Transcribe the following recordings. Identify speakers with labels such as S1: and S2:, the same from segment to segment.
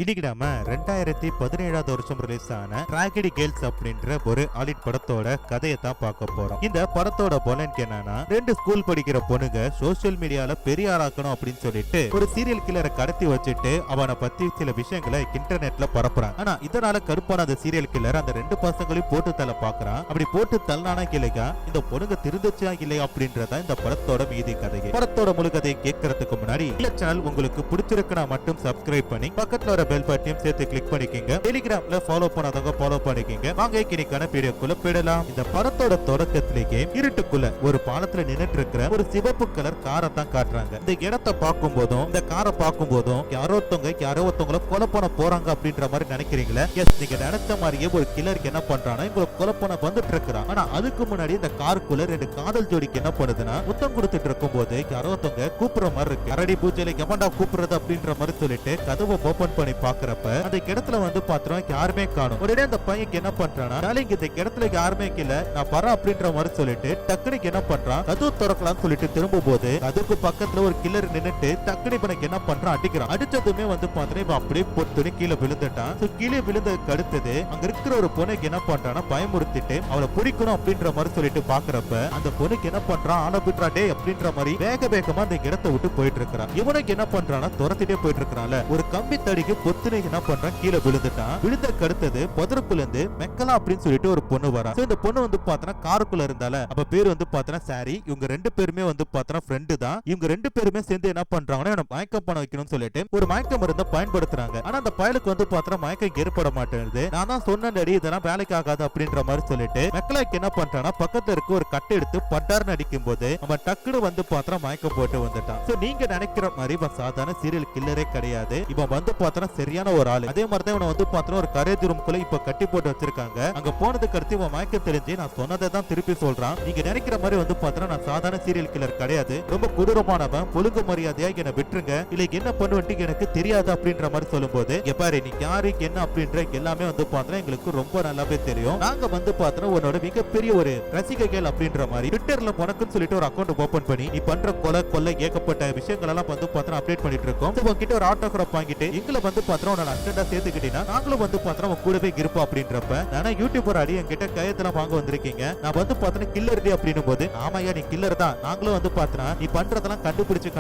S1: இன்னைக்கு நாம 2017 வருஷம் ரிலீஸ் ஆன டிராகடி கேர்ள்ஸ் அப்படின்ற ஒரு ஆலிட் படத்தோட கதையை தான் பார்க்க போறோம். இந்த படத்தோட பொலன்க்கு என்னன்னா, ரெண்டு ஸ்கூல் படிக்கிற பொண்ணுங்க சோசியல் மீடியால பெரிய ஆளாக்கணும் அப்படின்னு சொல்லிட்டு ஒரு சீரியல் கில்லரை கடத்தி வச்சுட்டு அவனை பத்தி சில விஷயங்களை இன்டர்நெட்ல பரப்புறாங்க. ஆனா இதனால கருப்பான அந்த சீரியல் கில்லர் அந்த ரெண்டு பசங்களையும் போட்டு தள்ள பாக்குறான். அப்படி போட்டு தள்ளானா கிளைக்கா இந்த பொண்ணுங்க திருந்துச்சா இல்லையா அப்படின்றத இந்த படத்தோட மீதி கதையை. படத்தோட முழு கதையை கேட்கறதுக்கு முன்னாடி இந்த சேனல் உங்களுக்கு பிடிச்சிருக்குன்னா மட்டும் சப்ஸ்கிரைப் பண்ணி பக்கத்துல வர பெல் பட்டனையும் சேர்த்து கிளிக் பண்ணிக்கங்க. டெலிகிராம்ல ஃபாலோ பண்ணாதவங்க ஃபாலோ பண்ணிக்கங்க. வாங்க இன்னைக்கான வீடியோக்குள்ள போயிடலாம். இந்த படத்தோட தொடக்கத்திலேயே இருட்டுக்குள்ள ஒரு பாலத்துல நின்னுட்டு இருக்கிற ஒரு சிவப்பு கலர் காரை தான் காட்டுறாங்க. இந்த இடத்தை பார்க்கும் போதும் இந்த காரை பார்க்கும் போதும் யாரோ ஒருத்தவங்களை கொலை பண்ண போறாங்க அப்படின்ற மாதிரி நினைக்கிறீங்களா? எஸ், நீங்க நினைச்ச மாதிரியே ஒரு கில்லருக்கு என்ன பண்றானா இவங்களை கொலை பண்ண வந்துட்டு இருக்கிறான். ஆனா அதுக்கு முன்னாடி இந்த காருக்குள்ள ரெண்டு காதல் ஜோடிக்கு என்ன பண்ணுதுன்னா முத்தம் கொடுத்துட்டு இருக்கும் போது யாரோ ஒருத்தவங்க கூப்பிடுற மாதிரி இருக்கு. அரடி பூஜையில எவன்டா கூப்பிடுறது அப்படின்ற மாதிரி சொல்லிட்டு கதவை ஓபன் பண்ணி பாக்குறப்ப அந்த இடத்துல வந்து பாத்திரம் யாருமே காணும். உடனே அந்த பையன் என்ன பண்றானா, இந்த இடத்துல யாருமே இல்ல, நான் பர அப்படின்ற மாதிரி சொல்லிட்டு டக்குனுக்கு என்ன பண்றான், கதவு திறக்கலாம்னு சொல்லிட்டு திரும்பும் போது அதுக்கு பக்கத்துல ஒரு கில்லர் நின்னுட்டு டக்குனு இவனுக்கு என்ன பண்றான், அடிக்கிறான். அடிச்சதுமே வந்து பாத்திரம் இவன் அப்படியே பொத்துன்னு கீழே விழுந்துட்டான். கீழே விழுந்ததுக்கு அடுத்தது அங்க இருக்கிற ஒரு பொண்ணுக்கு என்ன பண்றானா பயமுறுத்திட்டு அவளை பிடிக்கணும் அப்படின்ற மாதிரி சொல்லிட்டு பாக்குறப்ப அந்த பொண்ணுக்கு என்ன பண்றான், ஆன பிட்ரா டே அப்படின்ற மாதிரி வேகமா அந்த இடத்தை விட்டு போயிட்டு இருக்கிறான். இவனுக்கு என்ன பண்றானா துரத்திட்டே போயிட்டு இருக்கிறான்ல, ஒரு கம்பி தடிக்கு பொத்துனை என்ன பண்றான் கீழே விழுந்துட்டான். விழுந்ததுக்கு அடுத்தது புதருக்குள்ள இருந்து மெக்கலா அப்படின்னு சொல்லிட்டு ஒரு பொண்ணு வரா. இந்த பொண்ணு வந்து பாத்தனா காருக்குள்ள இருந்தால அப்ப பேர் வந்து பாத்தனா சாரி. இவங்க ரெண்டு பேருமே வந்து பாத்தனா ஃப்ரெண்டு தான். இவங்க ரெண்டு பேருமே சேர்ந்து என்ன பண்றாங்கன்னா மயக்கம் பண்ண வைக்கணும்னு சொல்லிட்டு ஒரு மயக்க மருந்தை பயன்படுத்துறாங்க. ஆனா அந்த பயலுக்கு வந்து பாத்தனா மயக்கம் ஏற்பட மாட்டேங்குது. நான் தான் சொன்னேன் இதெல்லாம் வேலைக்கு ஆகாது அப்படின்ற மாதிரி சொல்லிட்டு மெக்கலாக்கு என்ன பண்றானா பக்கத்துல இருக்க ஒரு கட்டை எடுத்து பட்டார்னு அடிக்கும் போது அவன் டக்குனு வந்து பாத்தனா மயக்கம் போட்டு வந்துட்டான். நீங்க நினைக்கிற மாதிரி இவன் சாதாரண சீரியல் கில்லரே கிடையாது. இவன் வந்து பாத்தனா சரியான ஒரு ஆளு. அதே மாதிரி தான் இவனை வந்து பாத்தனா ஒரு கரேஜ் ரூம்குள்ள இப்ப கட்டி போட்டு வச்சிருக்காங்க. அங்க போனதுக்கு அடுத்து இவன் மயக்கம் தெரிஞ்சு நான் சொன்னதை தான் திருப்பி சொல்றான். நீங்க நினைக்கிற மாதிரி வந்து பாத்தனா நான் சாதாரண சீரியல் கில்லர் கிடையாது. ரொம்ப கொடூரமானவன். ஒழுங்கு மரியாதையா என்ன விட்டுருங்க, இல்ல என்ன பண்ணுவன்ட்டு எனக்கு தெரியாது அப்படின்ற மாதிரி சொல்லும் போது எப்பாரு நீ யாரு என்ன அப்படின்ற எல்லாமே வந்து பாத்தனா எங்களுக்கு ரொம்ப நல்லாவே தெரியும். நாங்க வந்து பாத்தனா உன்னோட மிகப்பெரிய ஒரு ரசிகைகள் அப்படின்ற மாதிரி ட்விட்டர்ல உனக்குன்னு சொல்லிட்டு ஒரு அக்கௌண்ட் ஓபன் பண்ணி நீ பண்ற கொலை ஏகப்பட்ட விஷயங்கள் எல்லாம் வந்து பாத்தனா அப்டேட் பண்ணிட்டு இருக்கோம். உங்ககிட்ட ஒரு ஆட்டோகிராஃப் வாங்கிட்டு எங்களை வந்து பாத்தனா உன்னோட அட்டெண்டா சேர்த்துக்கிட்டீங்கன்னா நாங்களும் வந்து பாத்தனா உங்க கூடவே இருப்போம் அப்படின்றப்ப நானா யூடியூபர் அடி என்கிட்ட கையெல்லாம் வாங்க வந்திருக்கீங்க, நான் வந்து பாத்தனா கில்லர் டி அப்படின்னும் போது ஆமாயா நீ கில்லர் தான், நாங்களும் வந்து பாத்தனா நீ பண்றதெல்லாம் கண்டுபிடிச்சு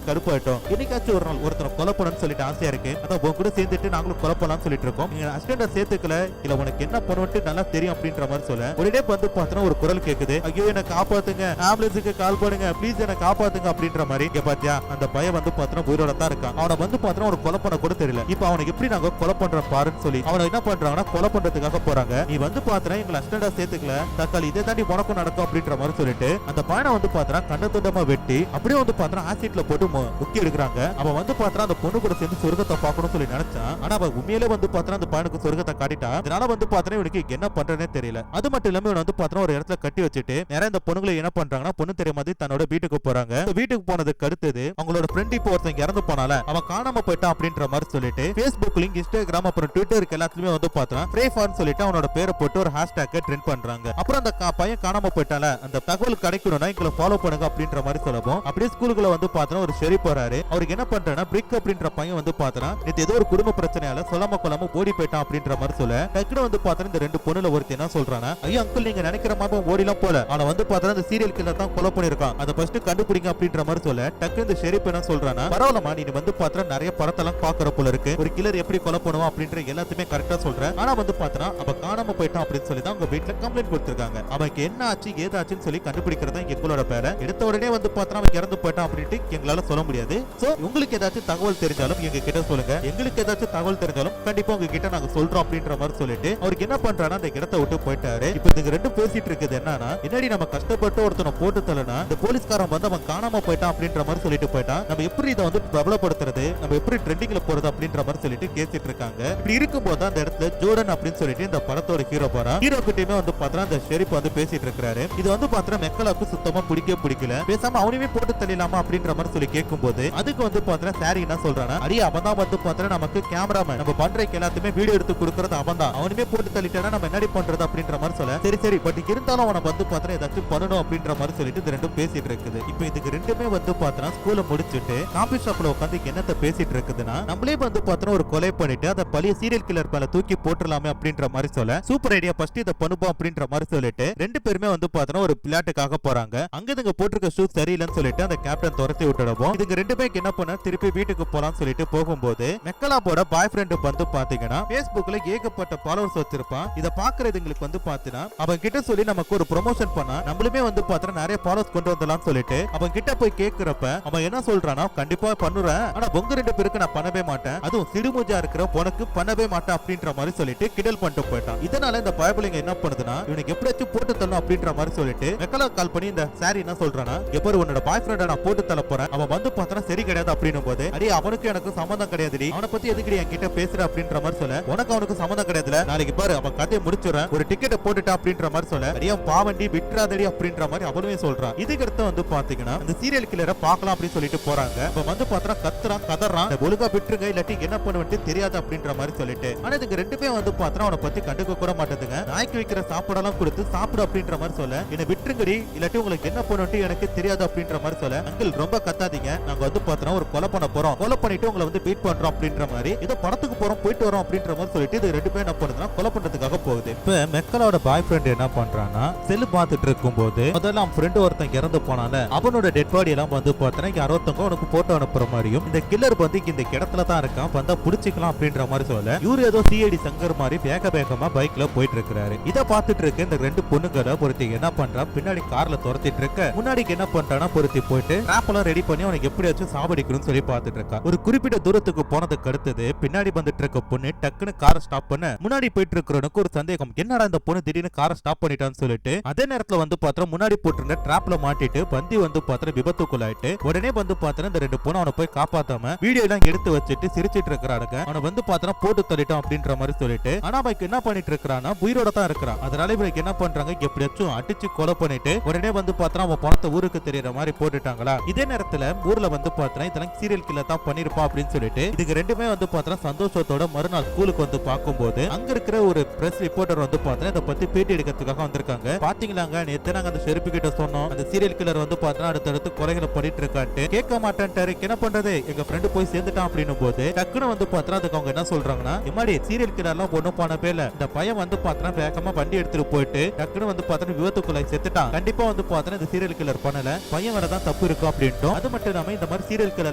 S1: கடுப்பாயிட்டோம். என்னைக்காச்சும் ஒரு நாள் ஒருத்தர் கொலை பண்ணணும்னு சொல்லிட்டு ஆசையா இருக்கு, அதான் உங்க கூட சேர்ந்துட்டு நாங்களும் கொலை பண்ணலாம்னு சொல்லிட்டு இருக்கோம். நீங்க அட்டெண்டா சேர்த்துக்கல, இல்ல உனக்கு என்ன பண்ணுவன்ட்டு நல்லா தெரியும் அப்படின்ற மாதிரி சொல்ல ஒரே வந்து பாத்தனா ஒரு குரல் கேக்குது, ஐயோ என்ன காப்பாத்துங்க, ஆம்புலன்ஸுக்கு கால் பண்ணுங்க ப்ளீஸ் என்ன காப்பாத்துங்க அப்படின்ற மாதிரி. பாத்தியா அந்த பையன் வந்து பாத்தனா உயிரோட தான் இருக்கான். அவனை வந்து பாத்தனா ஒரு கொலை பண்ண கூட தெரியல. இப்ப அவனுக்கு எப்படி நாங்க கொலை பண்றோம் பாருன்னு சொல்லி அவனை என்ன பண்றாங்கன்னா கொலை பண்றதுக்காக போறாங்க. நீ வந்து பாத்தனா எங்களை அஸ்டண்டா சேர்த்துக்கல, தக்காளி இதே தாண்டி உனக்கும் நடக்கும் அப்படின்ற மாதிரி சொல்லிட்டு அந்த பையனை வந்து பாத்தனா கண்டத்துண்டமா வெட்டி அப்படியே வந்து பாத்தனா ஆசிட்ல போட்டு முக்கி எடுக்கிறாங்க. அவன் வந்து பாத்தனா அந்த பொண்ணு கூட சேர்ந்து சொர்க்கத்தை பார்க்கணும்னு சொல்லி நினைச்சான். ஆனா அவன் உண்மையிலே வந்து பாத்தனா அந்த பையனுக்கு சொர்க்கத்தை காட்டிட்டா. அதனால வந்து பாத்தனா இவனுக்கு என்ன பண்றதுனே தெரியல. அது மட்டும் இல்லாம இவன் வந்து பாத்தனா ஒரு இடத்துல கட்டி வச்சுட்டு நிறைய இந்த பொண்ணுங்களை என்ன பண்றாங்கன்னா பொண்ணு தெரிய மாதிரி தன்னோட வீட்டுக்கு போறாங்க. வீட்டுக்கு போனதுக்கு அடுத்தது அவங்களோட ஃப்ரெண்ட் இப்போ ஒருத்தன் இறந்து போனால அவன் காணாம போயிட்டான் அப்படின்ற மாதிரி சொல்லிட்டு Facebook, இன்ஸ்டாகிராம் அப்புறம் ட்விட்டருக்கு எல்லாத்துலயுமே வந்து பாத்தனா ப்ரே ஃபார்னு சொல்லிட்டு அவனோட பேரை போட்டு ஒரு ஹேஷ்டேக் ட்ரெண்ட் பண்றாங்க. அப்புறம் அந்த பையன் காணாம போயிட்டால அந்த தகவல் கிடைக்கணும்னா எங்களை ஃபாலோ பண்ணுங்க அப்படின்ற மாதிரி சொல்லவும் அப்படியே ஸ்கூலுக்குள்ள வந்து பாத்தனா ஒரு ஷெரீப் வராரு. அவருக்கு என்ன பண்றானா பிரிக் அப்படின்ற பையன் வந்து பாத்தனா இது ஏதோ ஒரு குடும்ப பிரச்சனையால சொல்லாம கொள்ளாம ஓடி போயிட்டான் அப்படின்ற மாதிரி சொல்ல டக்குனு வந்து பாத்தனா இந்த ரெண்டு பொண்ணுல ஒருத்தி என்ன சொல்றானா, ஐயோ அங்கிள் நீங்க நினைக்கிற மாதிரி ஓடிலாம் போல, ஆனா வந்து பாத்தனா இந்த சீரியல் கில்லர் தான் கொலை பண்ணிருக்கான், அதை ஃபர்ஸ்ட் கண்டுபிடிங்க அப்படின்ற மாதிரி சொல்ல டக்கு இந்த ஷெரீப் என்ன சொல்றானா, பரவாயில்லமா நீ வந்து பாத்தனா நிறைய படத்தெல்லாம் பாக்குற போல இருக்கு, ஒரு கில்லர் எப்படி கொலை பண்ணுவான் அப்படின்ற எல்லாத்தையுமே கரெக்டா சொல்றேன். ஆனா வந்து பாத்தனா அவ காணாம போயிட்டான் அப்படின்னு சொல்லி தான் உங்க வீட்டுல கம்ப்ளைண்ட் கொடுத்திருக்காங்க. அவனுக்கு என்ன ஆச்சு ஏதாச்சுன்னு சொல்லி கண்டுபிடிக்கிறதா எங்களோட பேரை. எடுத்த உடனே வந்து பாத்தனா அவன் இறந்து போயிட்டான் அப்படின்ட்டு எங்களால சொல்ல முடியாது. சோ உங்களுக்கு ஏதாச்சும் தகவல் தெரிஞ்சாலும் எங்க கிட்ட சொல்லுங்க, எங்களுக்கு ஏதாச்சும் தகவல் தெரிஞ்சாலும் கண்டிப்பா உங்க கிட்ட நாங்க சொல்றோம் அப்படின்ற மாதிரி சொல்லிட்டு அவருக்கு என்ன பண்றானா அந்த இடத்தை விட்டு போயிட்டாரு. இப்ப நீங்க ரெண்டும் பேசிட்டு இருக்குது என்னன்னா, என்னடி நம்ம கஷ்டப்பட்டு ஒருத்தனை போட்டு தரனா இந்த போலீஸ்காரன் வந்து அவன் காணாம போயிட்டான் அப்படின்ற மாதிரி சொல்லிட்டு போயிட்டான், நம்ம எப்படி இதை வந்து பிரபலப்படுத்துறது, நம்ம எப்படி ட்ரெண்டிங்ல போறது அப்படின்ற மாதிரி சொல்லிட்டு கேசிட்டு இருக்காங்க. இப்படி இருக்கும்போது அந்த இடத்துல ஜோர்டன் அப்படின்னு சொல்லிட்டு இந்த படத்தோட ஹீரோ போறா. ஹீரோ கிட்டயுமே வந்து பாத்தா அந்த ஷெரீப் வந்து பேசிட்டு இருக்காரு. இது வந்து பாத்தா மெக்கலாக்கு சுத்தமா பிடிக்கல, பேசாம அவனையுமே போட்டு தள்ளிடலாமா அப்படின்ற மாதிரி சொல்லி கேட்கும் போது அதுக்கு வந்து பாத்தா சாரி என்ன சொல்றானா, அரிய அவன் தான் வந்து பாத்தா நமக்கு கேமராமேன், நம்ம பண்றதுக்கு எல்லாத்தையுமே வீடியோ எடுத்து கொடுக்கறது அவன் தான், அவனுமே போட்டு தள்ளிட்டானா நம்ம என்னடி பண்றது அப்படின்ற மாதிரி சொல்ல சரி பட் இருந்தாலும் அவனை வந்து பாத்தா ஏதாச்சும் பண்ணணும் அப்படின்ற மாதிரி சொல்லிட்டு இது ரெண்டும் பேசிட்டு இருக்குது. இப்ப இதுக்கு ரெண்டுமே வந்து பாத்தா ஸ்கூல்ல முடிச்சுட்டு காபி ஷாப்ல உட்காந்து என்னத்த பேசிட்டு இருக்குதுன்னா, நம்மளே வந்து பார்த்தா ஒரு கொலை பண்ணிட்டு அந்த பழைய சீரியல் கில்லர் மேல தூக்கி போட்டுடலாமே அப்படின்ற மாதிரி சொல்ல சூப்பர் ஐடியா ஃபர்ஸ்ட் இதை பண்ணுவோம் அப்படின்ற மாதிரி சொல்லிட்டு ரெண்டு பேருமே வந்து பார்த்தா ஒரு பிளாட்டுக்காக போறாங்க. அங்க இதுங்க போட்டிருக்க ஷூ சரியில்லைன்னு சொல்லிட்டு அந்த கேப்டன் துரத்தி விட்டுடுவோம். இதுங்க ரெண்டு பேருக்கு என்ன பண்ண திருப்பி வீட்டுக்கு போலாம்னு சொல்லிட்டு போகும்போது மெக்கலாவோட பாய் ஃப்ரெண்ட் வந்து பாத்தீங்கன்னா Facebookல ஏகப்பட்ட ஃபாலோவர்ஸ் வச்சிருப்பான். இத பாக்குறதுங்களுக்கு வந்து பாத்தீங்கன்னா அவன் கிட்ட சொல்லி நமக்கு ஒரு ப்ரொமோஷன் பண்ணா நம்மளுமே வந்து பார்த்தா நிறைய ஃபாலோவர்ஸ் கொண்டு வரலாம்னு சொல்லிட்டு அவன் கிட்ட போய் கேக்குறப்ப அவன் என்ன சொல்றானா, கண்டிப்பா பண்ணுறேன், ஆனா உங்க ரெண்டு பேருக்கு நான் பண்ணவே மாட்டேன், அதுவும் சிடுமூஞ்சா இருக்கிற உனக்கு பண்ணவே மாட்டேன் அப்படின்ற மாதிரி சொல்லிட்டு கிண்டல் பண்ணிட்டு போயிட்டான். இதனால இந்த பயபுலிங்க என்ன பண்ணுதுன்னா இவனுக்கு எப்படியாச்சும் போட்டு தரணும் அப்படின்ற மாதிரி சொல்லிட்டு மெக்கலா கால் பண்ணி இந்த சாரி என்ன சொல்றானா, எப்போ உன்னோட பாய் ஃப்ரெண்டை நான் போட்டு தர போறேன், அவன் வந்து பார்த்தா சரி கிடையாது அப்படின்னும் போது அடி அவனுக்கு எனக்கு சம்மந்தம் கிடையாதுடி, அவனை பத்தி எதுக்கடி என்கிட்ட பேசுற அப்படின்ற மாதிரி சொல்ல உனக்கு அவனுக்கு சம்மந்தம் கிடையாதுல, நாளைக்கு பாரு அவன் கதையை முடிச்சுறேன், ஒரு டிக்கெட்டை போட்டுட்டா அப்படின்ற மாதிரி சொல்ல அடியா பாவண்டி விட்டுறாதடி அப்படின்ற மாதிரி அவனுமே சொல்றான். இதுக்கு அடுத்து வந்து பாத்தீங்கன்னா இந்த சீரியல் கில்லரை பார்க்கலாம் அப்படின்னு சொல்லிட்டு போறாங்க. இப்ப வந்து பார்த்தா கத்துறான் கதறான், ஒழுங்கா விட்டுருங்க இல்லாட்டி என்ன பண்ணுவேன்னு தெரியாது அப்படின்ற மாதிரி சொல்லிட்டு. ஆனா இதுக்கு ரெண்டுமே வந்து பார்த்தா அவனை பத்தி கண்டுக்க கூட மாட்டேதுங்க. நாய்க்கு வைக்கிற சாப்பாடெல்லாம் கொடுத்து சாப்பிடு அப்படின்ற மாதிரி சொல்ல என்ன விட்டுருங்கடி இல்லாட்டி உங்களுக்கு என்ன பண்ணுட்டு எனக்கு தெரியாது அப்படின்ற மாதிரி சொல்ல அங்கிள் ரொம்ப கத்தாதீங்க, நாங்க வந்து பார்த்தோம் ஒரு கொலை பண்ண போறோம், கொலை பண்ணிட்டு உங்களை வந்து பீட் பண்றோம் அப்படின்ற மாதிரி ஏதோ படத்துக்கு போறோம் போயிட்டு வரோம் அப்படின்ற மாதிரி சொல்லிட்டு இது ரெண்டு பேரும் என்ன பண்ணுதுன்னா கொலை பண்றதுக்காக போகுது. இப்ப மெக்கலோட பாய் ஃப்ரெண்ட் என்ன பண்றான்னா செல் பார்த்துட்டு இருக்கும் போது முதல்ல அவன் ஃப்ரெண்டு ஒருத்தன் இறந்து போனால அவனோட டெட் பாடி எல்லாம் வந்து பார்த்தா யாரோ ஒருத்தவங்க உனக்கு போட்டோ அனுப்புற மாதிரியும் இந்த கில்லர் வந்து இந்த இடத்துல தான் இருக்கான் வந்தா புடிச்சிக்கலாம் அப்படின்ற மாதிரி சொல்ல இவரு ஏதோ சிஐடி சங்கர் மாதிரி வேக வேகமா பைக்ல போயிட்டு இருக்காரு. இதை பார்த்துட்டு இருக்க இந்த ரெண்டு பொண்ணுங்களை பொருத்தி என்ன பண்றா, பின்னாடி கார்ல துரத்திட்டு இருக்க முன்னாடிக்கு என்ன பண்றானா பொருத்தி போயிட்டு டிராப் எல்லாம் ரெடி பண்ணி அவனுக்கு எப்படியாச்சும் சாவடிக்கணும்னு சொல்லி பார்த்துட்டு இருக்கா. ஒரு குறிப்பிட்ட தூரத்துக்கு போனதுக்கு அடுத்தது பின்னாடி வந்துட்டு இருக்க பொண்ணு டக்குன்னு காரை ஸ்டாப் பண்ண முன்னாடி போயிட்டு இருக்கிறவனுக்கு ஒரு சந்தேகம், என்னடா இந்த பொண்ணு திடீர்னு காரை ஸ்டாப் பண்ணிட்டான்னு சொல்லிட்டு அதே நேரத்துல வந்து பார்த்தா முன்னாடி போட்டிருந்த டிராப்ல மாட்டிட்டு பந்தி வந்து பார்த்தா விபத்துக்குள்ளாயிட்டு உடனே வந்து பார்த்தா இந்த ரெண்டு பொண்ணு அவனை போய் காப்பாத்தாம வீடியோ எல்லாம் எடுத்து வச்சுட்டு சிரிச்சிட்டு இருக்கிறானுங்க. அவனை வந்து பார்த்தா போட்டு தள்ளிட்டான் அப்படின்ற மாதிரி சொல்லிட்டு ஆனா அவனுக்கு என்ன பண்ணிட்டு இருக்கிறான்னா உயிரோட தான் இருக்கிறான். அதனால இவனுக்கு என்ன பண்றாங்க எப்படியாச்சும் அடிச்சு கொலை பண்ணிட்டு உடனே வந்து பார்த்தா அவன் பணத்தை ஊருக்கு தெரியற மாதிரி போட்டுட்டாங்களா. இதே நேரத்துல ஊர்ல வந்து பார்த்தா இதெல்லாம் சீரியல் கில்லர் தான் பண்ணிருப்பான் அப்படின்னு சொல்லிட்டு இதுக்கு ரெண்டுமே வந்து பார்த்தா சந்தோஷத்தோட மறுநாள் ஸ்கூலுக்கு வந்து பார்க்கும்போது அங்க இருக்கிற ஒரு பிரஸ் ரிப்போர்ட்டர் வந்து பார்த்தா இதை பத்தி பேட்டி எடுக்கிறதுக்காக வந்திருக்காங்க. பாத்தீங்களாங்க நேத்து நாங்க அந்த ஷெரிப்பு கிட்ட சொன்னோம் அந்த சீரியல் கில்லர் வந்து பார்த்தா அடுத்தடுத்து கொலைகளை பண்ணிட்டு இருக்கான்ட்டு கேட்க மாட்டேன்ட்டாரு, என்ன பண்றது எங்க ஃப்ரெண்டு போய் சேர்ந்துட்டான் அப்படின்னும் போது டக்குன்னு வந்து பார்த்தா அதுக்கு அவங்க என்ன சொல்றாங்கன்னா இம்மாடி சீரியல் கில்லர்லாம் ஒண்ணும் பண்ண பேர்ல இந்த பையன் வந்து பார்த்தா வேகமா வண்டி எடுத்துட்டு போயிட்டு டக்குன்னு வந்து பார்த்தா விபத்துக்குள்ள செத்துட்டான், கண்டிப்பா வந்து பார்த்தா இந்த சீரியல் கில்லர் பண்ணல பையன் தான் தப்பு இருக்கும் அப்படின்ட்டு. அது மட்டும் இல்லாம இந்த மாதிரி சீரியல் கில்லர்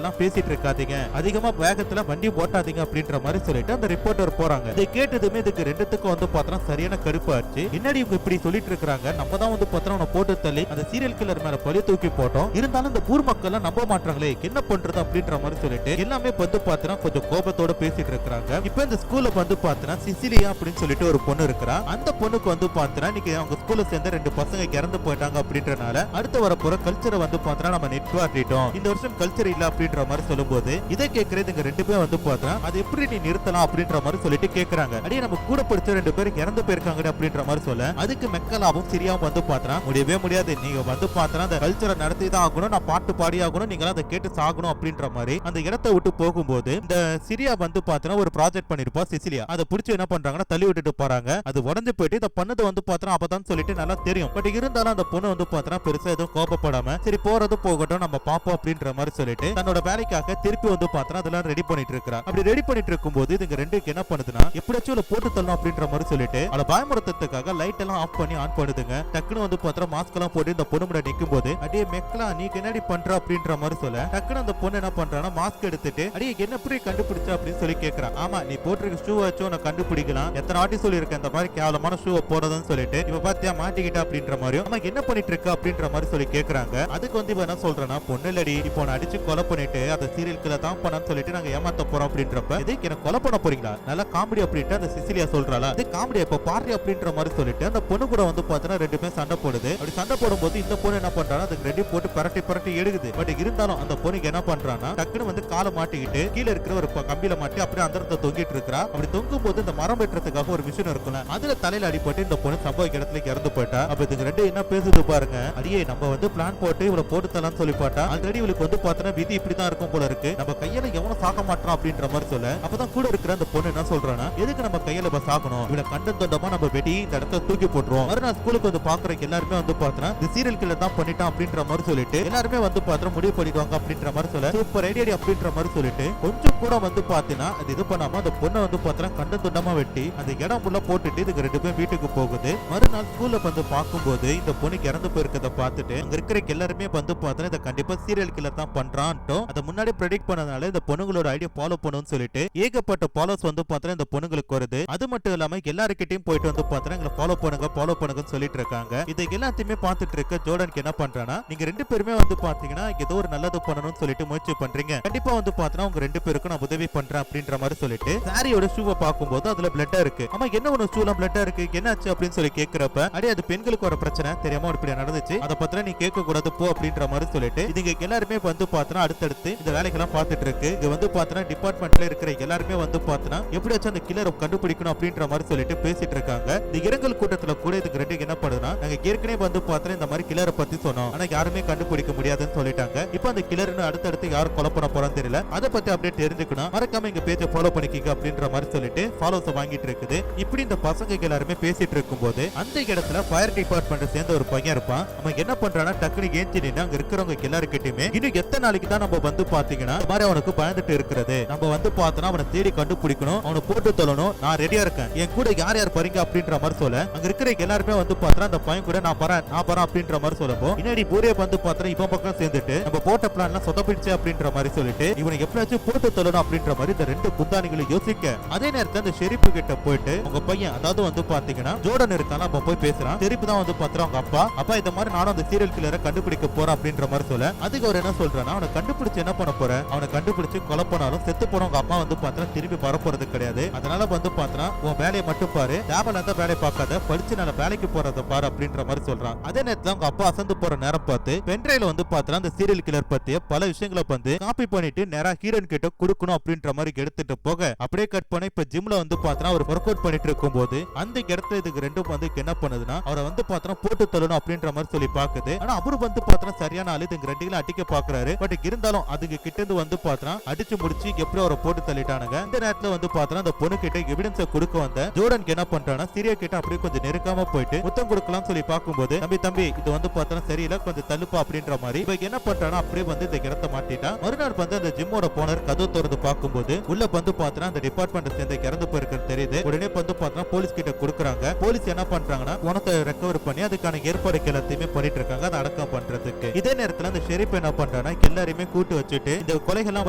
S1: எல்லாம் பேசிட்டு இருக்காதீங்க, அதிகமா வேகத்துல வண்டி ஓட்டாதீங்க அப்படின்ற மாதிரி சொல்லிட்டு அந்த ரிப்போர்ட்டர் போறாங்க. இதை கேட்டதுமே இதுக்கு ரெண்டுத்துக்கும் வந்து பார்த்தா சரியான கடுப்பாச்சு, என்னடி இவங்க இப்படி சொல்லிட்டு இருக்காங்க, நம்ம தான் வந்து பார்த்தா அவனை போட்டு தள்ளி அந்த சீரியல் கில்லர் மேல பழி தூக்கி போட்டோம், இருந்தாலும் இந்த ஊர் மக்கள் எல்லாம் நம்ப மாட்டாங்களே என்ன பண்றது அப்படின்ற மாதிரி சொல்லிட்டு எல்லாமே வந்து பார்த்தா கொஞ்சம் கோபத்தோட பேசிட்டு இருக்காங்க. இப்ப இந்த ஸ்கூல்ல வந்து பார்த்தா சிசிலியா அப்படின்னு சொல்லிட்டு ஒரு பொண்ணு இருக்கிறா. அந்த பொண்ணுக்கு வந்து பார்த்தா இன்னைக்கு அவங்க ஸ்கூல்ல சேர்ந்த ரெண்டு பசங்க இறந்து போயிட்டாங்க அப்படின்றனால அடுத்து வரப்போற கல்ச்சரை வந்து பார்த்தா நம்ம நிற்காட்டிட்டோம், இந்த வருஷம் கல்ச்சர் இல்ல அப்படின்ற மாதிரி சொல்லும்போது இதை கேட்கறது இங்க ரெண்டு பேரும் வந்து பார்த்தா அது எப்படி நீ நிறுத்தலாம் அப்படின்ற மாதிரி சொல்லிட்டு கேட்கறாங்க. அடியே நம்ம கூட படிச்ச ரெண்டு பேரும் இறந்து போயிருக்காங்க அப்படின்ற மாதிரி சொல்ல அதுக்கு மெக்கலாவும் சிரியாவும் வந்து பார்த்தா முடியவே முடியாது, நீங்க வந்து பார்த்தா அந்த கல்ச்சரை நடத்தி தான் ஆகணும், நான் பாட்டு பாடி ஆகணும், நீங்க அதை கேட்டு சாகணும் அப்படின்ற மாதிரி அந்த இடத்தை விட்டு போகும்போது இந்த சிரியா வந்து பார்த்தா ஒரு ப்ராஜெக்ட் பண்ணிருப்பா சிசிலியா, அதை பிடிச்சி என்ன பண்றாங்கன்னா தள்ளி விட்டுட்டு போறாங்க. அது உடஞ்சு போயிட்டு இதை பண்ணது வந்து பார்த்தா அப்பதான் சொல்லிட்டு நல்லா தெரியும், பட் இருந்தாலும் அந்த பொண்ணு வந்து பார்த்தா பெருசா எதுவும் கோபப்படாம சரி போறது போகட்டும் நம்ம பாப்போம் அப்படின்ற மாதிரி சொல்லிட்டு தன்னோட வேலைக்காக திருப்பி வந்து பார்த்தா அதெல்லாம் ரெடி பண்ணிட்டு இருக்கா. அப்படி ரெடி பண்ணிட்டு இருக்கும்போது இதுங்க ரெண்டுக்கு என்ன பண்ணுதுன்னா எப்படியாச்சும் போட்டு தள்ளணும் அப்படின்ற மாதிரி சொல்லிட்டு அதை பயமுறுத்ததுக்காக லைட் எல்லாம் ஆஃப் பண்ணி ஆன் பண்ணுதுங்க. டக்குன்னு வந்து பார்த்தா மாஸ்க் எல்லாம் போட்டு இந்த பொண்ணு முன்னாடி நிற்கும் போது அடியே மெக்கலா நீ என்னடி பண்ற அப்படின்ற மாதிரி சொல்ல டக்குன்னு அந்த பொண்ணு என்ன பண்றானா மாஸ்க் எடுத்துட்டு அடியே என்ன எப்படி கண்டுபிடிச்ச அப்படின்னு சொல்லி கேட்கறான். ஆமா நீ போட்டிருக்க ஷூ வச்சும் நான் கண்டுபிடிக்கலாம், எத்தனை வாட்டி சொல்லியிருக்கேன் இந்த மாதிரி கேவலமான ஷூவை போடுறதுன்னு சொல்லிட்டு இப்ப பாத்தியா மாட்டிக்கிட்டா அப்படின்ற மாதிரியும் ஆமா என்ன பண்ணிட்டு இருக்க அப்படின்ற மாதிரி சொல்லி கேட்கறாங்க. அதுக்கு வந்து இவன் என்ன சொல்றானா பொண்ணு இல்லடி இப்போ நான் அடிச்சு கொலை பண்ணிட்டு அந்த சீரியல் கில்லர் தான் பண்ணான்னு சொல்லிட்டு நாங்க ஏமாத்த போறோம் அப்படின்றப்ப இதுக்கு என்ன கொலை பண்ண போறீங்களா நல்லா காமெடி அப்படின்ட்டு அந்த சிசிலியா சொல்றாளா, இது காமெடி இப்ப பாரு அப்படின்ற மாதிரி சொல்லிட்டு அந்த பொண்ணு கூட வந்து பார்த்தா ரெண்டு பேரும் சண்டை போடுது. அப்படி சண்டை போடும்போது இந்த பொண்ணு என்ன பண்றானா அதுக்கு ரெடி போட்டு பரட்டி பரட்டி எடுக்குது. பட் இருந்தாலும் அந்த பொண்ணுக்கு என்ன பண்றானா டக்குன்னு வந்து காலை மாட்டிக்கிட்டு கீழே இருக்கிற ஒரு கம்பியில மாட்டி அப்படியே அந்த இடத்துல தொங்கிட்டு இருக்கா. அப்படி தொங்கும் போது இந்த மரம் வெட்டுறதுக்காக ஒரு மிஷின் இருக்கும்ல அதுல தலையில அடிப்பட்டு இந்த பொண்ணு சம்பவ இடத்துல இறந்து போயிட்டா. அப்ப இதுக்கு ரெண்டு என்ன பேசுது பாருங்க, அடியே நம்ம வந்து பிளான் போட்டு இவளை போட்டு தரலாம்னு சொல்லி பாட்டா ஆல்ரெடி இவளுக்கு வந்து பார்த்தா விதி இப்படிதான் இருக்கும் போல இருக்கு, நம்ம கையில எவனும் சாக மாட்டான் அப்படின்ற மாதிரி சொல்ல அப்பதான் கூட இருக்கிற அந்த பொண்ணு என்ன சொல்றானா எதுக்கு நம்ம கையில சாகணும், இவளை கண்டன் தொண்டமா நம்ம வெட்டி இந்த இடத்துல தூக்கி போட்டுருவோம், மறுநாள் ஸ்கூலுக்கு வந்து பாக்குற எல்லாருமே வந்து பார்த்தா இந்த சீரியல் கில்லர் தான் பண்ணிட்டான் அப்படின்ற மாதிரி சொல்லிட்டு எல்லாருமே வந்து பார்த்தா முடிவு பண்ணிடுவாங்க அப்படின்ற மாதிரி சொல்ல சூப்பர் ஐடியா அப்படின்ற மாதிரி சொல்லிட்டு கொஞ்சம் கூட வந்து வந்து பாத்தீங்கன்னா அது இது பண்ணாம அந்த பொண்ணை வந்து பாத்தீங்கன்னா கண்ட துண்டமா வெட்டி அந்த இடம் உள்ள போட்டுட்டு இதுக்கு 2 பேரும் வீட்டுக்கு போகுது. மறுநாள் ஸ்கூல்ல வந்து பார்க்கும்போது இந்த பொண்ணுக்கு இறந்து போயிருக்கத பார்த்துட்டு அங்க இருக்கிற எல்லாருமே வந்து பாத்தீங்கன்னா இதை கண்டிப்பா சீரியல் கில்லர் தான் பண்றான்ட்டோ அதை முன்னாடி ப்ரெடிக்ட் பண்ணனால இந்த பொண்ணுங்களோட ஐடியா ஃபாலோ பண்ணுன்னு சொல்லிட்டு ஏகப்பட்ட ஃபாலோஸ் வந்து பாத்தீங்கன்னா இந்த பொண்ணுங்களுக்கு வருது. அது மட்டும் இல்லாம எல்லாருக்கிட்டையும் போயிட்டு வந்து பாத்தீங்கன்னா எங்களை ஃபாலோ பண்ணுங்கன்னு சொல்லிட்டு இருக்காங்க. இதை எல்லாத்தையுமே பார்த்துட்டு இருக்க ஜோர்டனுக்கு என்ன பண்றானா, நீங்க 2 பேருமே வந்து பாத்தீங்கன்னா ஏதோ ஒரு நல்லது பண்ணணும்னு சொல்லிட்டு முயற்சி பண்றீங்க, கண்டிப்பா வந்து பாத்தீங்கன்னா உங்க 2 பேருக்கும் நான் உதவி பண்றேன் அப்படின்ற மாதிரி சொல்லிட்டு சாரியோட ஷூவை பார்க்கும்போது அதுல பிளட்டா இருக்கு. ஆமா என்ன ஒண்ணு ஷூல பிளட்டா இருக்கு என்னாச்சு அப்படின்னு சொல்லி கேக்குறப்ப அடே அது பெண்களுக்கு ஒரு பிரச்சனை தெரியாம இப்படி நடந்துச்சு, அதை பத்திர நீ கேட்க கூடாது போ அப்படின்ற மாதிரி சொல்லிட்டு இதுங்க எல்லாருமே வந்து பாத்தீங்கன்னா அடுத்தடுத்து இந்த வேலைகள்லாம் பார்த்துட்டு இருக்கு. இங்க வந்து பாத்தீங்கன்னா டிபார்ட்மெண்ட்ல இருக்கிற எல்லாருமே வந்து பாத்தீங்கன்னா எப்படியாச்சும் அந்த கில்லரை கண்டுபிடிக்கணும் அப்படின்ற மாதிரி சொல்லிட்டு பேசிட்டு இருக்காங்க. இந்த இரங்கல் கூட்டத்துல கூட இதுக்கு 2 என்ன பண்ணுதுன்னா, நாங்க ஏற்கனவே வந்து பாத்தீங்கன்னா இந்த மாதிரி கில்லரை பத்தி சொன்னோம், ஆனா யாருமே கண்டுபிடிக்க முடியாதுன்னு சொல்லிட்டாங்க. இப்போ அந்த கில்லர்னு அடுத்தடுத்து யார் கொலை பண்ண போறான்னு தெரியல, அதை பத்தி அப்படியே தெரிஞ்சுக்கணும், மறக்காம எங்க பேஜை ஃபாலோ பண்ணிக்கிங்க அப்படின்ற மாதிரி சொல்லிட்டு ஃபாலோஸ் வாங்கிட்டு இருக்குது. இப்படி இந்த பசங்க எல்லாருமே பேசிட்டு இருக்கும்போது அந்த இடத்துல ஃபயர் டிபார்ட்மெண்ட் சேர்ந்த ஒரு பையன் இருப்பான். அவன் என்ன பண்றானா டக்குனு ஏஞ்சி நின்று அங்க இருக்கிறவங்க எல்லாருக்கிட்டையுமே இன்னும் எத்தனை நாளைக்கு தான் நம்ம வந்து பாத்தீங்கன்னா இந்த மாதிரி அவனுக்கு பயந்துட்டு இருக்கிறது, நம்ம வந்து பார்த்தோம்னா அவனை தேடி கண்டுபிடிக்கணும், அவனை போட்டு தொழணும், நான் ரெடியா இருக்கேன், என் கூட யார் யார் பறீங்க அப்படின்ற மாதிரி சொல்ல அங்க இருக்கிற எல்லாருமே வந்து பார்த்தா அந்த பையன் கூட நான் பறேன் அப்படின்ற மாதிரி சொல்லப்போ பின்னாடி பூரே வந்து பார்த்தா இவன் பக்கம் சேர்ந்துட்டு நம்ம போட்ட பிளான்லாம் சொதப்பிடுச்சு அப்படின்ற மாதிரி சொல்லிட்டு இவனை எப்படியாச்சும் போட்டு தொழணும் அப்படின்ற மாதிரி இந்த 2 குந்தானிகளும் யோசிக்க, அதே நேரத்தில் அந்த ஷெரீப் கிட்ட போயிட்டு உங்க பையன் அதாவது வந்து பாத்தீங்கன்னா ஜோர்டன் இருக்கான அப்ப போய் பேசுறான். ஷெரீப் தான் வந்து பாத்துறான் அவங்க அப்பா இந்த மாதிரி நானும் அந்த சீரியல் கில்லரை கண்டுபிடிக்க போறேன் அப்படின்ற மாதிரி சொல்ல அதுக்கு அவர் என்ன சொல்றானா, அவனை கண்டுபிடிச்சு என்ன பண்ண போற, அவனை கண்டுபிடிச்சு கொலை பண்ணாலும் செத்து போன உங்க அம்மா வந்து பாத்தா திரும்பி வரப்போறது கிடையாது, அதனால வந்து பாத்தா உன் வேலையை மட்டும் பாரு, தேவையில்லாத வேலையை பார்க்காத, படிச்சு நல்ல வேலைக்கு போறத பாரு அப்படின்ற மாதிரி சொல்றான். அதே நேரத்தில் அவங்க அப்பா அசந்து போற நேரம் பார்த்து பென்ட்ரைவ்ல வந்து பாத்தா அந்த சீரியல் கில்லர் பத்திய பல விஷயங்களை வந்து காப்பி பண்ணிட்டு நேரா ஹீரோயின் கிட்ட கொடுக்கணும் அப்படின்ற மாதிரி எடுத்துட்டு போக அப்படியே கட் பண்ணி இப்ப ஜிம்ல வந்து பாத்தா அவர் ஒர்க் அவுட் பண்ணிட்டு இருக்கும் போது அந்த இடத்துல இதுக்கு 2 வந்து என்ன பண்ணுதுன்னா அவரை வந்து பாத்தா போட்டு தள்ளணும் அப்படின்ற மாதிரி சொல்லி பாக்குது. ஆனா அவரு வந்து பாத்தா சரியான ஆளு இதுங்க 2 அடிக்க பாக்குறாரு. பட் இருந்தாலும் அதுக்கு கிட்ட இருந்து வந்து பாத்தா அடிச்சு முடிச்சு எப்படி அவரை போட்டு தள்ளிட்டானுங்க. இந்த நேரத்துல வந்து பாத்தா அந்த பொண்ணு கிட்ட எவிடன்ஸை கொடுக்க வந்த ஜோர்டன் என்ன பண்றானா சீரியா கிட்ட அப்படியே கொஞ்சம் நெருக்காம போயிட்டு முத்தம் கொடுக்கலாம் சொல்லி பார்க்கும்போது தம்பி இது வந்து பார்த்தா சரியில்லை கொஞ்சம் தள்ளுப்பா அப்படின்ற மாதிரி இவ என்ன பண்றானா அப்படியே வந்து இந்த இடத்த மாட்டிட்டான். மறுநாள் வந்து அந்த ஜிம்மோட போனர் கதவு திறந்து பார்க்கும்போது உள்ள வந்து பார்த்தா அந்த டிபார்ட்மெண்ட் சேர்ந்து இறந்து போயிருக்கிறது தெரியுது. உடனே வந்து பார்த்தா போலீஸ் கிட்ட கொடுக்குறாங்க. போலீஸ் என்ன பண்றாங்கன்னா பணத்தை ரெக்கவர் பண்ணி அதுக்கான ஏற்பாடுகள் எல்லாத்தையுமே பண்ணிட்டு இருக்காங்க அதை அடக்கம் பண்றதுக்கு. இதே நேரத்துல அந்த ஷெரீப் என்ன பண்றானா எல்லாரையுமே கூட்டு வச்சுட்டு இந்த கொலைகள்லாம்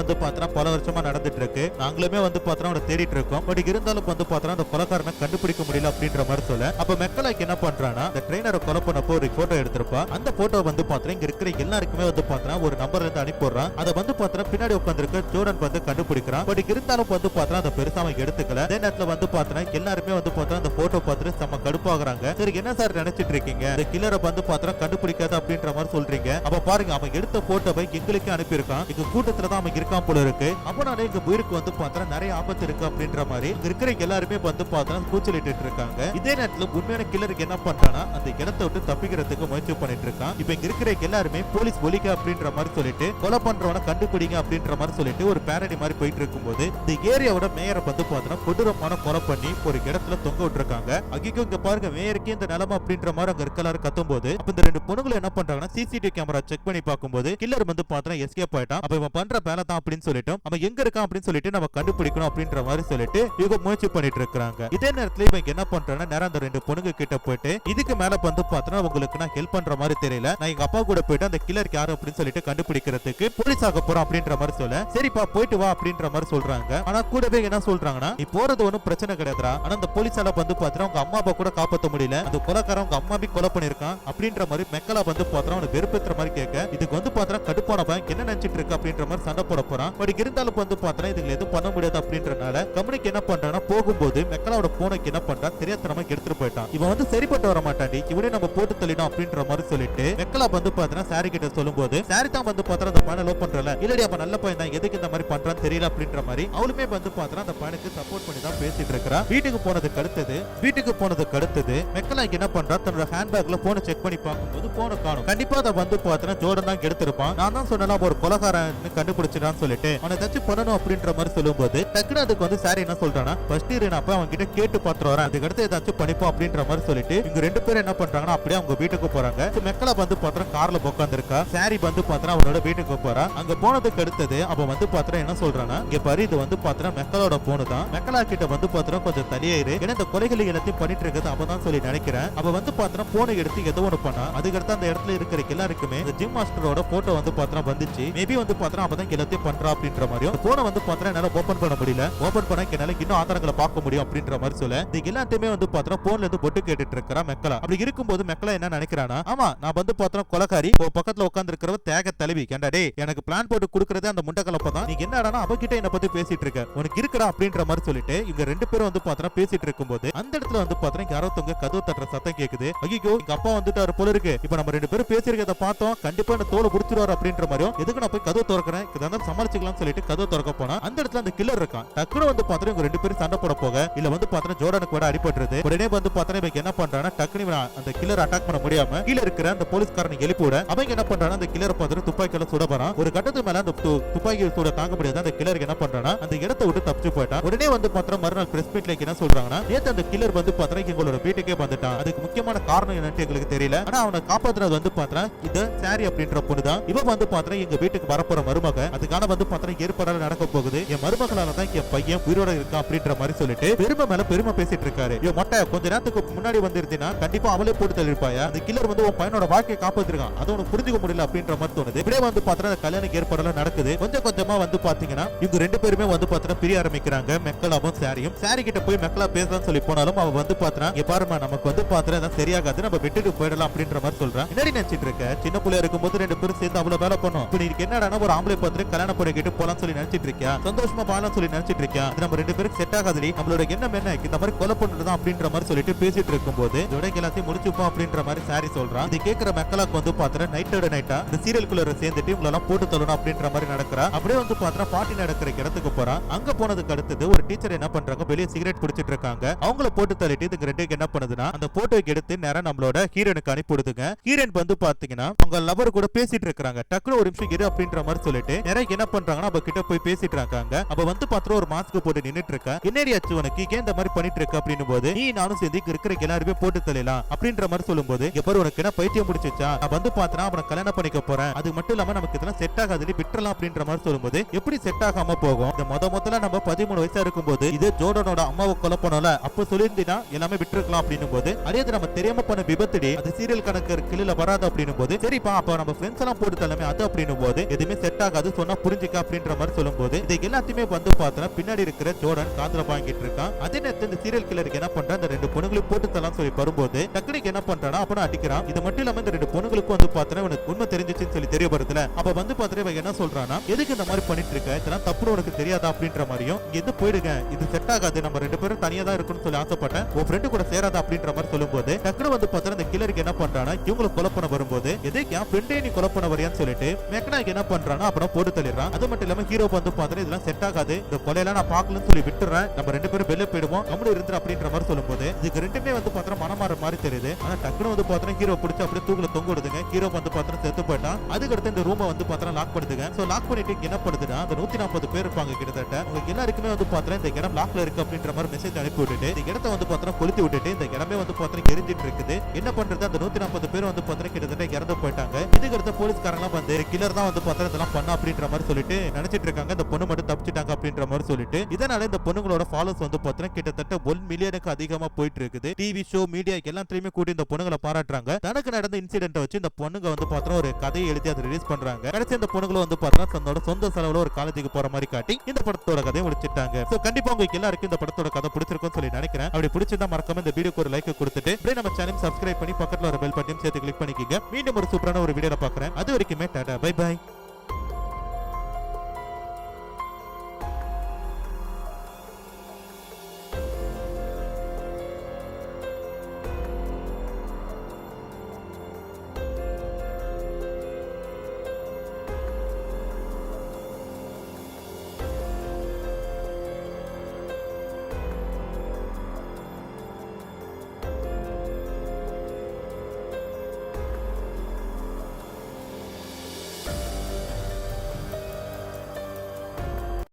S1: வந்து பார்த்தா பல வருஷமா நடந்துட்டு இருக்கு, நாங்களுமே வந்து பார்த்தா அவனை தேடிட்டு இருக்கோம், பட் இருந்தாலும் வந்து பார்த்தா அந்த கொலைக்காரனை கண்டுபிடிக்க முடியல அப்படின்ற மாதிரி சொல்ல அப்ப மெக்கலாய்க்கு என்ன பண்றானா இந்த ட்ரெயினரை கொலை பண்ணப்போ ஒரு போட்டோ எடுத்திருப்பா. அந்த போட்டோ வந்து பார்த்தா இங்க இருக்கிற எல்லாருக்குமே வந்து பார்த்தா ஒரு நம்பர்ல இருந்து அனுப்பிடுறான். அதை வந்து பார்த்தா பின்னாடி உட்காந்துருக்க ஜோர்டன் வந்து கண்டுபிடிக்கிறான். பட் இருந்தாலும் வந்து பார்த்தா அந்த பெருசா அவன் எடுத்துக்கல. அதே நேரத்துல வந்து பார்த்தா எல்லாருமே வந்து பார்த்தா அந்த போட்டோ பார்த்துட்டு செம்ம கடுப்பாகிறாங்க. சரி என்ன சார் நினைச்சிட்டு இருக்கீங்க, இந்த கில்லரை வந்து பார்த்தா கண்டுபிடிக்காத அப்படின்ற மாதிரி சொல்றீங்க, அப்ப பாருங்க அவன் எடுத்த போட்டோவை எங்களுக்கே அனுப்பியிருக்கான், எங்க கூட்டத்துல தான் அவன் இருக்கான் போல இருக்கு, அப்பனால எங்க உயிருக்கு வந்து பார்த்தா நிறைய ஆபத்து இருக்கு அப்படின்ற மாதிரி இருக்கிற எல்லாருமே வந்து பார்த்தா கூச்சலிட்டு இருக்காங்க. இதே நேரத்துல உண்மையான கில்லருக்கு என்ன பண்றானா அந்த இடத்தை விட்டு தப்பிக்கிறதுக்கு முயற்சி பண்ணிட்டு இருக்கான். இப்ப இங்க இருக்கிற எல்லாருமே போலீஸ் ஒலிக்க அப்படின்ற மாதிரி சொல்லிட்டு கொலை பண்றவன கண்டுபிடிங்க அப்படின்ற மாதிரி சொல்லிட்டு ஒரு பேரடி மாதிரி போயிட்டு இருக்கும்போது இந்த ஏரியாவோட மேயரை வந்து பார்த்தா கொடூரமான கொலை பண்ணி ஒரு இடத்துல தொங்க விட்டுருக்காங்க. அகிக்கும் இங்க பாருங்க மேயருக்கு இந்த நிலைமை அப்படின்ற மாதிரி அங்க இருக்கலாரு கத்தும் போது அப்ப இந்த 2 பொண்ணுங்களும் என்ன பண்றாங்கன்னா சிசிடிவி கேமரா செக் பண்ணி பார்க்கும்போது கில்லர் வந்து பார்த்தா எஸ்கேப் ஆயிட்டான். அப்ப இவன் பண்ற வேலை தான் அப்படின்னு சொல்லிட்டு அவன் எங்க இருக்கான் அப்படின்னு சொல்லிட்டு நம்ம கண்டுபிடிக்கணும் அப்படின்ற மாதிரி சொல்லிட்டு இவங்க முயற்சி பண்ணிட்டு இருக்காங்க. இதே நேரத்துல இவன் என்ன பண்றான்னா நேரம் அந்த 2 பொண்ணுங்க கிட்ட போயிட்டு இதுக்கு மேல வந்து பார்த்தா உங்களுக்கு நான் ஹெல்ப் பண்ற மாதிரி தெரியல, நான் எங்க அப்பா கூட போயிட்டு அந்த கில்லர் யாரு அப்படின்னு சொல்லிட்டு கண்டுபிடிக்கிறதுக்கு போலீஸ் ஆக போறோம் அப்படின்ற மாதிரி சொல்ல சரிப்பா போயிட்டு வா அப்படின்ற மாதிரி சொல்றாங்க. ஆனா கூடவே என்ன சொல்றாங்கன்னா நீ போறது ஒன்னும் பிரச்சனை கிடையாதுடா, ஆனா அந்த போலீஸால வந்து பார்த்தா உங்க அம்மா அப்பா கூட காப்பாற்ற முடியல, அந்த கொலைக்காரன் உங்க அம்மா கொலை பண்ணிருக்கான் அப்படின்ற மாதிரி மெக்கலா வந்து பார்த்தா அவனை வெறுப்பேற்ற மாதிரி கேட்க இதுக்கு வந்து பார்த்தா கடுப்பான பையன் என்ன நினைச்சிட்டு இருக்கு அப்படின்ற மாதிரி சண்டை போட போறான். பட் இருந்தாலும் வந்து பார்த்தா இதுல எதுவும் பண்ண முடியாது அப்படின்றனால கம்பெனிக்கு என்ன பண்றான்னா போகும்போது மெக்கலாவோட போனுக்கு என்ன பண்றான் தெரியாதனமா எடுத்துட்டு போயிட்டான். இவன் வந்து சரிப்பட்டு வர மாட்டாண்டி இவனே நம்ம போட்டு தள்ளிடும் அப்படின்ற மாதிரி சொல்லிட்டு மெக்கலா வந்து பார்த்தா சாரி கிட்ட சொல்லும் போது சாரி தான் வந்து பார்த்தா அந்த பையனை லவ் பண்றல இல்லடி அப்ப நல்ல பையன் தான் எதுக்கு இந்த மாதிரி பண்றான்னு தெரியல அப்படின்ற மாதிரி அவளுமே வந்து பார்த்தா அந்த பையனுக்கு சப்போர்ட் பண்ணி தான் பேசிட்டு இருக்கா. வீட்டுக்கு போனதுக்கு அடுத்தது மெக்கலா என்ன பண்றா தன்னோட ஹேண்ட்பேக்ல போனை செக் பண்ணி பார்க்கும்போது போனை காணும். கண்டிப்பா அதை வந்து பார்த்தா ஜோர்டன் தான் எடுத்திருப்பான். நான் தான் சொன்னா ஒரு கொலைகாரன் கண்டுபிடிச்சிடான்னு சொல்லிட்டு அவனை தச்சு பண்ணணும் அப்படின்ற மாதிரி சொல்லும்போது டக்குனு அதுக்கு வந்து சாரி என்ன சொல்றானா ஃபர்ஸ்ட் நான் அப்ப அவங்க கிட்ட கேட்டு பார்த்துட்டு வரேன், அதுக்கு அடுத்து ஏதாச்சும் பண்ணிப்போம் அப்படின்ற மாதிரி சொல்லிட்டு இவங்க 2 பேரும் என்ன பண்றாங்கன்னா அப்படியே அவங்க வீட்டுக்கு போறாங்க. மெக்கலா வந்து பார்த்தா கார்ல உட்காந்துருக்கா, சாரி வந்து பார்த்தா அவனோட வீட்டுக்கு போறா. அங்க போனதுக்கு அடுத்தது அவன் வந்து பார்த்தா என்ன சொல்றானா சொல்றாங்கன்னா, இங்க பாரு இது வந்து பாத்தீங்கன்னா மெக்கலோட போனு தான், மெக்கலா கிட்ட வந்து பாத்தீங்கன்னா கொஞ்சம் தனியாயிரு, ஏன்னா இந்த கொலைகளை எல்லாத்தையும் பண்ணிட்டு இருக்கிறது அப்பதான் சொல்லி நினைக்கிறேன். அவ வந்து பாத்தீங்கன்னா போனை எடுத்து ஏதோ ஒண்ணு பண்ணா, அதுக்கடுத்து அந்த இடத்துல இருக்கிற எல்லாருக்குமே இந்த ஜிம் மாஸ்டரோட போட்டோ வந்து பாத்தீங்கன்னா வந்துச்சு. மேபி வந்து பாத்தீங்கன்னா அப்பதான் எல்லாத்தையும் பண்றா அப்படின்ற மாதிரியும், போனை வந்து பாத்தீங்கன்னா என்னால ஓபன் பண்ண முடியல, ஓபன் பண்ண என்னால இன்னும் ஆதாரங்களை பார்க்க முடியும் அப்படின்ற மாதிரி சொல்ல, இது எல்லாத்தையுமே வந்து பாத்தீங்கன்னா போன்ல இருந்து பொட்டு கேட்டுட்டு இருக்கிறா மெக்கலா. அப்படி இருக்கும்போது மெக்கலா என்ன நினைக்கிறானா, ஆமா நான் வந்து பாத்தீங்கன்னா கொலைகாரி, பக்கத்துல உட்கார்ந்து இருக்கிறவ தேக தலைவி, ஏண்டா டேய் எனக்கு பிளான் போட்டு கொடுக்கறதே அந்த முண்டக்கலப்ப தான், நீ என்னடா அவகிட்ட என்ன பத்தி பேசிட்டு இருக்க, உனக்கு இருக்கடா அப்படின்ற மாதிரி சொல்லிட்டு இவங்க ரெண்டு பேரும் வந்து பாத்தீங்கன்னா பேசிட்டு இருக்கும்போது அந்த இடத்துல வந்து பாத்தீங்கன்னா யாரோ தொங்க கதவு தட்டுற சத்தம் கேக்குது. ஐயோ எங்க அப்பா வந்துட்டாரு போல இருக்கு, இப்ப நம்ம ரெண்டு பேரும் பேசிருக்கத பார்த்தோம், கண்டிப்பா இந்த தோலை புடிச்சிருவாரு அப்படின்ற மாதிரியும், எதுக்கு நான் போய் கதவு திறக்கிறேன், இதான் சமாளிச்சுக்கலாம் சொல்லிட்டு கதவு திறக்க போனா அந்த இடத்துல அந்த கில்லர் இருக்கான். டக்குனு வந்து பாத்தீங்கன்னா இவங்க ரெண்டு பேரும் சண்டை போட போக இல்ல வந்து பாத்தீங்கன்னா ஜோர்டானுக்கு கூட அடிபட்டுருது. உடனே வந்து பாத்தீங்கன்னா இவங்க என்ன பண்றானா, டக்குனு அந்த கில்லர் அட்டாக் பண்ண முடியாம கீழ இருக்கிற அந்த போலீஸ்காரனை எழுப்பி விட அவங்க என்ன பண்றானா, அந்த கில்லரை பார்த்துட்டு துப்பாக்கியால சுட போறான். ஒரு கட்டத்துக்கு மேல அந்த துப்பாக்கி சூட தாங்க முடியாது, அந்த கில்லருக்கு என்ன பண்றானா அந்த இடத்தை விட்டு தப்பிச்சு போயிட்டான். உடனே வந்து பாத்தீங்கன்னா மறுநாள் பிரஸ் மீட்ல என்ன சொல்றாங்கன்னா, நேத்து அந்த கில்லர் வந்து பாத்தீங்கன்னா எங்களோட வீட்டுக்கே வந்துட்டான், அதுக்கு முக்கியமான காரணம் என்னன்னு எங்களுக்கு தெரியல, ஆனா அவனை காப்பாத்துறது வந்து பாத்தீங்கன்னா இது சாரி அப்படின்ற பொண்ணுதான், இவன் வந்து பாத்தீங்கன்னா எங்க வீட்டுக்கு வரப்போற மருமக, அதுக்கான வந்து பாத்தீங்கன்னா ஏற்பாடு நடக்க போகுது, என் மருமகளால தான் என் பையன் உயிரோட இருக்கான் அப்படின்ற மாதிரி சொல்லிட்டு பெருமை மேல பெருமை பேசிட்டு இருக்காரு. இவன் மொட்டை கொஞ்ச நேரத்துக்கு முன்னாடி வந்திருந்தீங்கன்னா கண்டிப்பா அவளே போட்டு தள்ளிருப்பாயா, அந்த கில்லர் வந்து உன் பையனோட வாழ்க்கையை காப்பாத்திருக்கான், அது உனக்கு புரிஞ்சுக்க முடியல அப்படின்ற மாதிரி தோணுது. இப்படியே வந்து பாத்தீங்கன்னா கல்யாண ஏற்பாடுலாம் நடக்குது. கொஞ்சம் கொஞ்சமா வந்து பாத்தீங்கன்னா இவங்க ரெண்டு பேருமே வந்து பாத்தீங்கன்னா பிரிய ஆரம்பிக்கிறாங்க. மெக்கலாவும் சாரியும், சாரி கிட்ட போய் மெக்கலா பேசலாம்னு சொல்லி போனாலும் அவ வந்து பாத்தீங்கன்னா இங்க பாருமா நமக்கு வந்து பாத்தீங்கன்னா சரியாகாது, நம்ம விட்டுட்டு போயிடலாம் அப்படின்ற மாதிரி சொல்றான். என்னடி நினைச்சிட்டு இருக்க, சின்ன பிள்ளையா இருக்கும்போது ரெண்டு பேரும் சேர்ந்து அவ்வளவு வேலை பண்ணோம், இப்ப நீக்கு என்னடா ஒரு ஆம்பளை பார்த்து கல்யாணம் பண்ணிக்கிட்டு போலாம் சொல்லி நினைச்சிட்டு இருக்கியா, சந்தோஷமா பாலாம் சொல்லி நினைச்சிட்டு இருக்கியா, நம்ம ரெண்டு பேருக்கு செட் ஆகாதடி, நம்மளோட எண்ணம் என்ன இந்த மாதிரி கொலை பண்ணுறதுதான் அப்படின்ற மாதிரி சொல்லிட்டு பேசிட்டு இருக்கும்போது இதோட எல்லாத்தையும் முடிச்சுப்போம் அப்படின்ற மாதிரி சாரி சொல்றான். இது கேட்கிற மெக்கலாக்கு வந்து பாத்தீங்கன்னா நைட்டோட நைட்டா இந்த சீரியல் குள்ளர சேர்ந்துட்டு இவங்களெல்லாம் போட்டு தள்ளணும் அப்படின்ற மாதிரி நடக்கிறா. அப்படியே வந்து பாத்தீங்கன்னா பாட்டி நடக்கிற இடத்துக்கு போறான். அங்க போனதுக்கு அடுத்தது ஒரு டீச்சர் என்ன பண்றாங்க, வெளியே சிகரெட் பிடிச்சிட்டு இருக்காங்க, அவங்கள போட்டு தள்ளிட்டு இதுக்கு ரெண்டுக்கு என்ன பண்ணுதுன்னா அந்த போட்டோக்கு எடுத்து நேரம் நம்மளோட ஹீரோனுக்கு அனுப்பிடுதுங்க. ஹீரோயின் வந்து பாத்தீங்கன்னா அவங்க லவர் கூட பேசிட்டு இருக்காங்க. டக்குனு ஒரு நிமிஷம் இரு அப்படின்ற மாதிரி சொல்லிட்டு நிறைய என்ன பண்றாங்கன்னா அவ கிட்ட போய் பேசிட்டு இருக்காங்க. அப்ப வந்து பாத்திரம் ஒரு மாஸ்க் போட்டு நின்னுட்டு இருக்க, என்னடியாச்சு உனக்கு ஏன் இந்த மாதிரி பண்ணிட்டு இருக்க அப்படின்னு போது, நீ நானும் சேர்ந்து இருக்கிற எல்லாருமே போட்டு தள்ளலாம் அப்படின்ற மாதிரி சொல்லும் போது, எப்ப உனக்கு என்ன பைத்தியம் பிடிச்சிச்சா, நான் வந்து பாத்தனா அவனை கல்யாணம் பண்ணிக்க போறேன், அது மட்டும் இல்லாம நமக்கு இதெல்லாம் செட் ஆகாது விட்டுறலாம் அப்படின்ற மாதிரி சொல்லும்போது, எப்படி செட் ஆகாம போகும், இந்த முதல்ல நம்ம 13 வயசா இருக்கும்போது இது ஜோர்டனோட அம்மாவை கொலை பண்ணல அப்ப சொல்லியிருந்தீங்கன்னா எல்லாமே விட்டுருக்கலாம் அப்படின்னும் போது, அடையாது நம்ம தெரியாம பண்ண விபத்துடி, அது சீரியல் கணக்கு கிளில வராது அப்படின்னும் போது, சரிப்பா அப்ப நம்ம ஃப்ரெண்ட்ஸ் எல்லாம் போட்டு தள்ளமே அது அப்படின்னும் போது, எதுவுமே செட் ஆகாது சொன்னா புரிஞ்சுக்க அப்படின்ற மாதிரி சொல்லும் போது, இது எல்லாத்தையுமே வந்து பார்த்தா பின்னாடி இருக்கிற ஜோர்டன் காதுல வாங்கிட்டு இருக்கான். அதே நேரத்தில் இந்த சீரியல் கில்லருக்கு என்ன பண்றான், இந்த ரெண்டு பொண்ணுங்களையும் போட்டு தரலாம் சொல்லி வரும்போது டக்குனுக்கு என்ன பண்றானா அப்ப அடிக்கிறான். இது மட்டும் இல்லாம இந்த ரெண்டு பொண்ணுங்களுக்கும் வந்து பார்த்தா உனக்கு உண்மை தெரிஞ்சிச்சுன்னு சொல்லி தெரிய வருதுல, அப்ப வந்து பார்த்தா என்ன சொல்றானா, எதுக்கு இந்த மாதிரி பண்ணிட்டு இருக்க, இதெல்லாம் தப்பு உனக்கு தெரியாதா அப்படின்ற மாதிரியும், இங்க இருந்து போயிடுங்க இது செட் ஆகாது, நம்ம ரெண்டு பேரும் தனியா தான் இருக்குன்னு சொல்லி ஆசைப்பட்டேன், உன் ஃப்ரெண்டு கூட சேராதா அப்படின்ற மாதிரி சொல்லும்போது, டக்குனு வந்து பார்த்தா இந்த கில்லருக்கு என்ன பண்றானா இவங்களை கொலை பண்ண வரும்போது, எதுக்கு என் ஃப்ரெண்டே நீ கொலை பண்ண வரியான்னு சொல்லிட்டு மெக்கனாக்கு என்ன பண்றானா அப்புறம் போட்டு தள்ளிடுறான். அது மட்டும் இல்லாம ஹீரோ வந்து பார்த்தா இதெல்லாம் செட் ஆகாது, இந்த கொலையெல்லாம் நான் பார்க்கலன்னு சொல்லி விட்டுறேன், நம்ம ரெண்டு பேரும் வெளியே போயிடுவோம் கம்முனு இருந்து அப்படின்ற மாதிரி சொல்லும்போது, இதுக்கு ரெண்டுமே வந்து பார்த்தா மனமாற மாதிரி தெரியுது. ஆனா டக்குனு வந்து பார்த்தா ஹீரோ பிடிச்சி அப்படியே தூக்குல தொங்க விடுதுங்க. ஹீரோ வந்து பார்த்தா செத்து போயிட்டான். அதுக்கு அடுத்து இந்த ரூமை வந்து பார்த்தா லாக் பண்ணுதுங்க. சோ லாக் பண்ணிட்டு என்ன பண்ணுதுன்னா அந்த 140 பேர் இருப்பாங்க கிட்டத்தட்ட, உங்களுக்கு எல்லாருக்குமே வந்து பார்த்தா இந்த இடம் லாக்ல இருக்கு அப்படின்ற மாதிரி மெசேஜ் அனுப்பி விட்டுட்டு இந்த இடத்தை வந்து பார்த்தா கொளுத்தி விட்டுட்டு இந்த இடமே வந்து பார்த்தா எரிஞ்சிட்டு இருக்குது. என்ன பண்றது, அந்த 140 பேர் வந்து பார்த்தா கிட்டத்தட்ட இறந்து போயிட்டாங்க. இதுக்கு அடுத்த போலீஸ்காரங்க வந்து கில்லர் தான் வந்து பார்த்தா இதெல்லாம் பண்ண அப்படின்ற மாதிரி சொல்லிட்டு நினைச்சிட்டு இருக்காங்க. இந்த பொண்ணு மட்டும் தப்பிச்சிட்டாங்க அப்படின்ற மாதிரி சொல்லிட்டு, இதனால இந்த பொண்ணுங்களோட ஃபாலோஸ் வந்து பார்த்தா கிட்டத்தட்ட 1 மில்லியனுக்கு அதிகமா போயிட்டு இருக்குது. டிவி ஷோ மீடியா எல்லாத்தையுமே கூட்டி இந்த பொண்ணுங்களை பாராட்டுறாங்க. தனக்கு நடந்த இன்சிடென்ட் வச்சு இந்த பொண்ணுங்க வந்து பார்த்தா ஒரு கதையை எழுதி அதை ரிலீஸ் பண்றாங்க. கடைசி இந்த பொண்ணுங்களும் வந்து பார்த்தா தன்னோட சொந்த செலவுல ஒரு காலேஜுக்கு போற மாதிரி காட்டி இந்த படத்தோட கதையை முடிச்சிட்டாங்க. சோ கண்டிப்பா உங்களுக்கு எல்லாருக்கும் இந்த படத்தோட கதை பிடிச்சிருக்கும்னு சொல்லி நினைக்கிறேன். அப்படி பிடிச்சிருந்தா மறக்காம இந்த வீடியோக்கு ஒரு லைக் கொடுத்துட்டு அப்படியே நம்ம சேனல் சப்ஸ்கிரைப் பண்ணி பக்கத்துல ஒரு பெல் பட்டன் சேர்த்து கிளிக் பண்ணிக்கங்க. மீண்டும் ஒரு சூப்பரான ஒரு வீடியோல பாக்குறேன். அது வரைக்குமே டாடா பை பை.